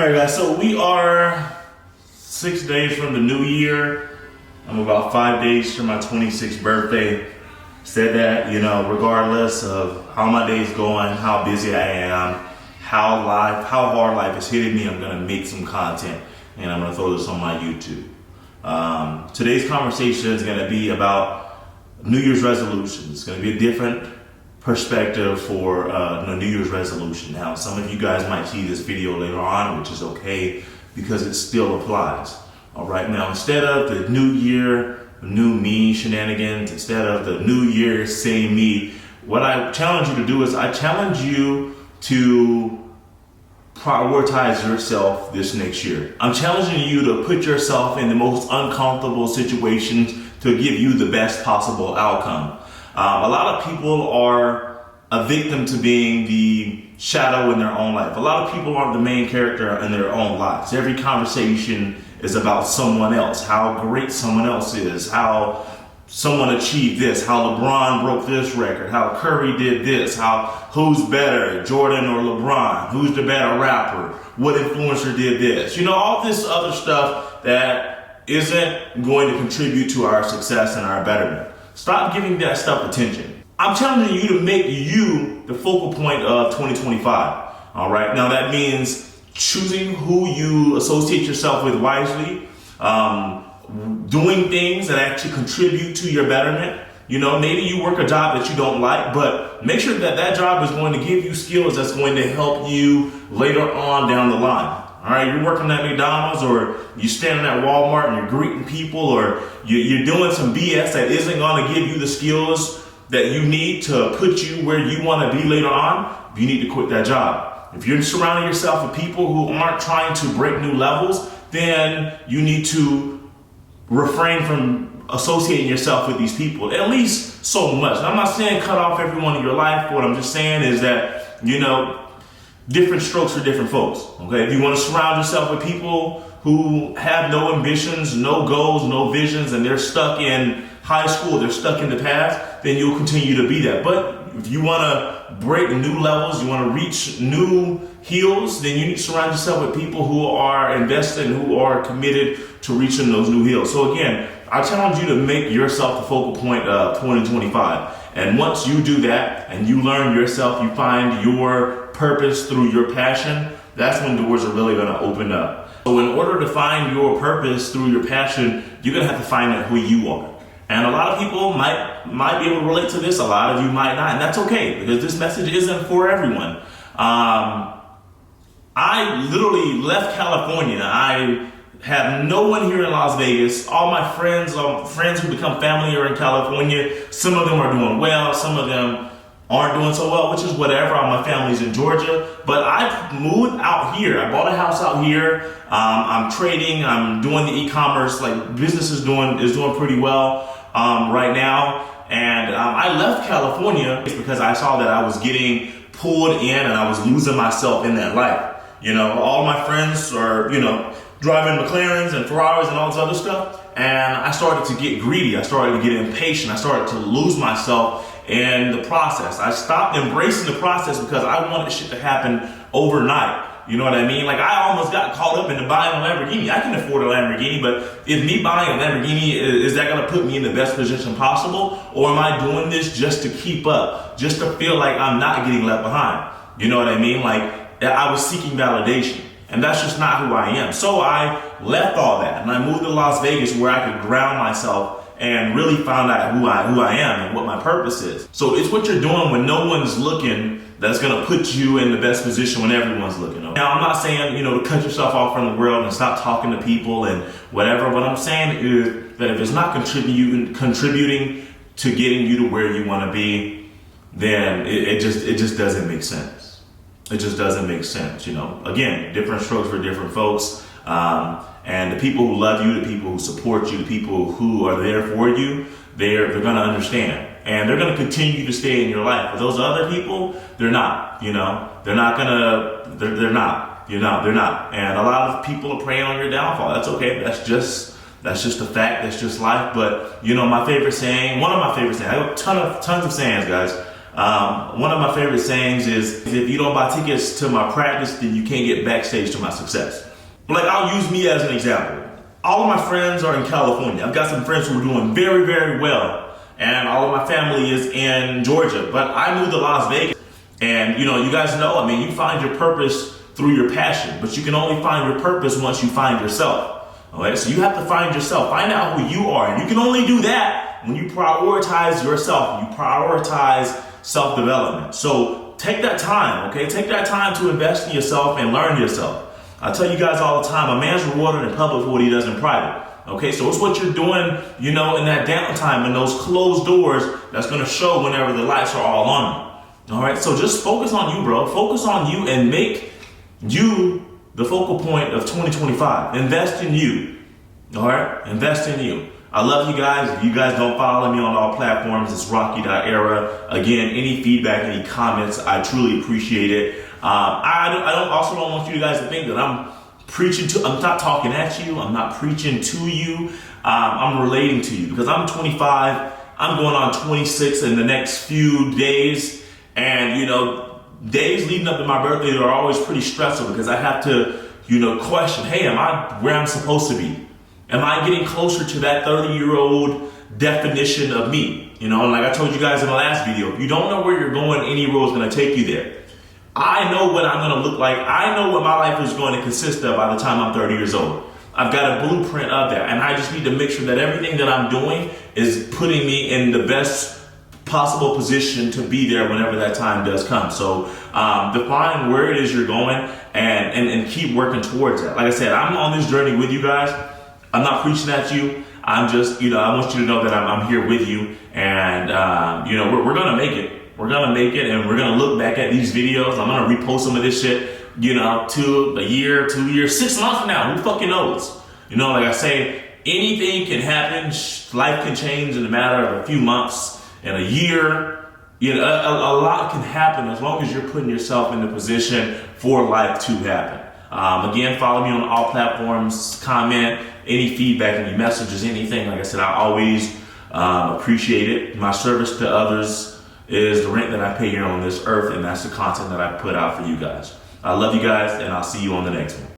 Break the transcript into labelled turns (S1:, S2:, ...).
S1: Alright guys, so we are 6 days from the new year. I'm about 5 days from my 26th birthday. Said that, regardless of how my day's going, how busy I am, how hard life is hitting me, I'm gonna make some content and I'm gonna throw this on my YouTube. Today's conversation is gonna be about New Year's resolutions. It's gonna be a different perspective for New Year's resolution. Now, some of you guys might see this video later on, which is okay because it still applies. All right, now instead of the new year, new me shenanigans, instead of the new year, same me, what I challenge you to do is I challenge you to prioritize yourself this next year. I'm challenging you to put yourself in the most uncomfortable situations to give you the best possible outcome. A lot of people are a victim to being the shadow in their own life. A lot of people aren't the main character in their own lives. Every conversation is about someone else, how great someone else is, how someone achieved this, how LeBron broke this record, how Curry did this, who's better, Jordan or LeBron, who's the better rapper, what influencer did this. All this other stuff that isn't going to contribute to our success and our betterment. Stop giving that stuff attention. I'm challenging you to make you the focal point of 2025. All right. Now that means choosing who you associate yourself with wisely, doing things that actually contribute to your betterment. Maybe you work a job that you don't like, but make sure that that job is going to give you skills that's going to help you later on down the line. All right, you're working at McDonald's or you're standing at Walmart and you're greeting people or you're doing some BS that isn't going to give you the skills that you need to put you where you want to be later on. You need to quit that job. If you're surrounding yourself with people who aren't trying to break new levels, then you need to refrain from associating yourself with these people, at least so much. And I'm not saying cut off everyone in your life. What I'm just saying is that, different strokes for different folks, okay? If you want to surround yourself with people who have no ambitions, no goals, no visions, and they're stuck in high school, they're stuck in the past, then you'll continue to be that. But if you want to break new levels, you want to reach new hills, then you need to surround yourself with people who are invested and who are committed to reaching those new hills. So again, I challenge you to make yourself the focal point of 2025. And once you do that and you learn yourself, you find your purpose through your passion, that's when doors are really going to open up. So in order to find your purpose through your passion, you're going to have to find out who you are. And a lot of people might be able to relate to this. A lot of you might not. And that's okay because this message isn't for everyone. I literally left California. I have no one here in Las Vegas. All my friends who become family are in California. Some of them are doing well. Some of them aren't doing so well, which is whatever. All my family's in Georgia. But I moved out here. I bought a house out here. I'm trading. I'm doing the e-commerce. Business is doing pretty well right now. And I left California because I saw that I was getting pulled in and I was losing myself in that life. All my friends are, driving McLarens and Ferraris and all this other stuff. And I started to get greedy. I started to get impatient. I started to lose myself in the process. I stopped embracing the process because I wanted shit to happen overnight. You know what I mean? I almost got caught up into buying a Lamborghini. I can afford a Lamborghini, but if me buying a Lamborghini, is that going to put me in the best position possible? Or am I doing this just to keep up, just to feel like I'm not getting left behind? You know what I mean? I was seeking validation. And that's just not who I am. So I left all that and I moved to Las Vegas where I could ground myself and really find out who I am and what my purpose is. So it's what you're doing when no one's looking that's going to put you in the best position when everyone's looking. Now, I'm not saying, to cut yourself off from the world and stop talking to people and whatever. What I'm saying is that if it's not contributing to getting you to where you want to be, then it just doesn't make sense. It just doesn't make sense, Again, different strokes for different folks. And the people who love you, the people who support you, the people who are there for you, they're going to understand. And they're going to continue to stay in your life. But those other people, they're not, They're not. They're not. And a lot of people are preying on your downfall. That's okay. That's just a fact. That's just life. But, my favorite saying, one of my favorite sayings, I have tons of sayings, guys. One of my favorite sayings is, if you don't buy tickets to my practice, then you can't get backstage to my success. Like, I'll use me as an example. All of my friends are in California. I've got some friends who are doing very, very well, and all of my family is in Georgia, but I moved to Las Vegas. And you guys know, I mean, you find your purpose through your passion, but you can only find your purpose once you find yourself. Okay, so you have to find yourself, find out who you are, and you can only do that when you prioritize yourself, you prioritize self-development. So take that time, okay? Take that time to invest in yourself and learn yourself. I tell you guys all the time, a man's rewarded in public for what he does in private. Okay, so it's what you're doing, in that downtime, in those closed doors, that's gonna show whenever the lights are all on you. All right, so just focus on you, bro. Focus on you and make you the focal point of 2025. Invest in you. All right, invest in you. I love you guys. If you guys don't follow me on all platforms, it's Rocky.era. Again, any feedback, any comments, I truly appreciate it. I don't want you guys to think that I'm not talking at you. I'm not preaching to you. I'm relating to you because I'm 25. I'm going on 26 in the next few days. And, days leading up to my birthday are always pretty stressful because I have to, question, hey, am I where I'm supposed to be? Am I getting closer to that 30-year-old definition of me? And like I told you guys in the last video, if you don't know where you're going, any road is going to take you there. I know what I'm going to look like. I know what my life is going to consist of by the time I'm 30 years old. I've got a blueprint of that, and I just need to make sure that everything that I'm doing is putting me in the best possible position to be there whenever that time does come. So define where it is you're going and keep working towards that. Like I said, I'm on this journey with you guys. I'm not preaching at you. I'm just, I want you to know that I'm here with you, and we're gonna make it. We're gonna make it, and we're gonna look back at these videos. I'm gonna repost some of this shit, to a year, 2 years, 6 months from now. Who fucking knows? Like I say, anything can happen. Life can change in a matter of a few months, in a year. A lot can happen as long as you're putting yourself in the position for life to happen. Again, follow me on all platforms, comment, any feedback, any messages, anything. Like I said, I always appreciate it. My service to others is the rent that I pay here on this earth, and that's the content that I put out for you guys. I love you guys, and I'll see you on the next one.